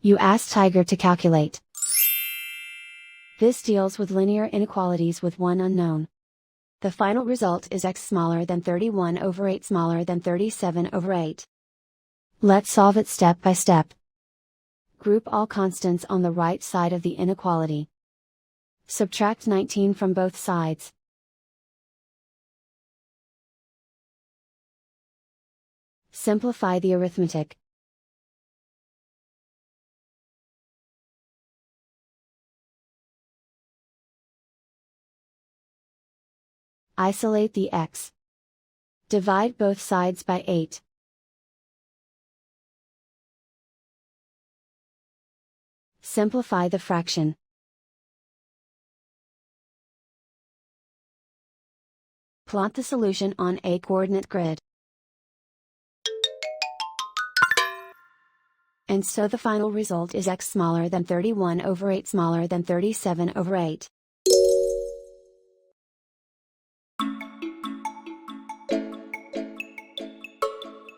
You ask Tiger to calculate. This deals with linear inequalities with one unknown. The final result is x smaller than 31 over 8 smaller than 37 over 8. Let's solve it step by step. Group all constants on the right side of the inequality. Subtract 19 from both sides. Simplify the arithmetic. Isolate the x. Divide both sides by 8. Simplify the fraction. Plot the solution on a coordinate grid. And so the final result is x smaller than 31 over 8 smaller than 37 over 8.